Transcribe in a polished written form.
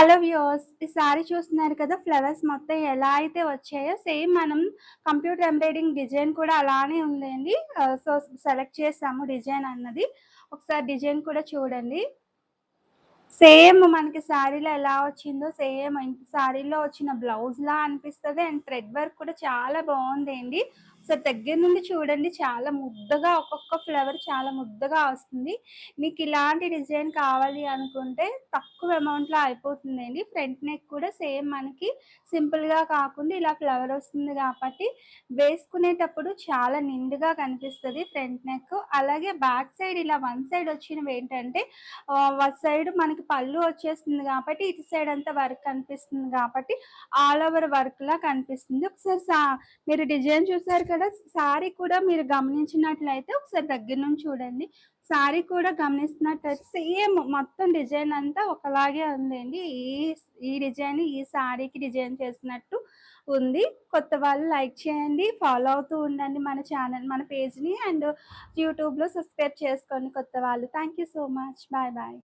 Hello viewers! ఈ sorry చూస్తున్నారు కదా! ఫ్లవర్స్ మొత్తం ఎలా అయితే వచ్చాయో సేమ్ మనం కంప్యూటర్ ఎంబ్రాయిడింగ్ డిజైన్ కూడా అలానే ఉందండి. సో, సెలెక్ట్ చేసాము డిజైన్ అన్నది. ఒకసారి డిజైన్ కూడా చూడండి. సేమ్ మనకి శారీలో ఎలా వచ్చిందో సేమ్ శారీలో వచ్చిన బ్లౌజ్‌లా అనిపిస్తది. అండ్ థ్రెడ్ వర్క్ కూడా చాలా బావుందండి. సో, దగ్గర నుండి చూడండి చాలా ముద్దగా ఒక్కొక్క ఫ్లవర్ చాలా ముద్దగా వస్తుంది. మీకు ఇలాంటి డిజైన్ కావాలి అనుకుంటే తక్కువ అమౌంట్‌లో అయిపోతుందండి. ఫ్రంట్ నెక్ కూడా సేమ్ మనకి సింపుల్‌గా కాకుండా ఇలా ఫ్లవర్ వస్తుంది కాబట్టి వేసుకునేటప్పుడు చాలా నిండుగా కనిపిస్తది ఫ్రంట్ నెక్. అలాగే బ్యాక్ సైడ్ ఇలా వన్ సైడ్ వచ్చినవేంటంటే సైడ్ మనకి పళ్ళు వచ్చేస్తుంది గాబట్టి, ఇటు సైడ్ అంతా వర్క్ కనిపిస్తుంది గాబట్టి, ఆల్ ఓవర్ వర్క్‌లా కనిపిస్తుంది. ఒకసారి మీరు డిజైన్ చూసారు కదా! సారీ కూడా మీరు గమనించినట్లయితే ఒకసారి దగ్గర నుంచి చూడండి. సారీ కూడా గమనిస్తున్నట్టయితే సేమ్ మొత్తం డిజైన్ అంతా ఒకలాగే ఉందండి. ఈ డిజైన్ ఈ సారీకి డిజైన్ చేసినట్టు ఉంది. కొత్త వాళ్ళు లైక్ చేయండి. ఫాలో అవుతూ ఉండండి మన పేజ్‌ని. అండ్ యూట్యూబ్‌లో సబ్స్క్రైబ్ చేసుకోండి కొత్త వాళ్ళు. Thank you so much. Bye bye.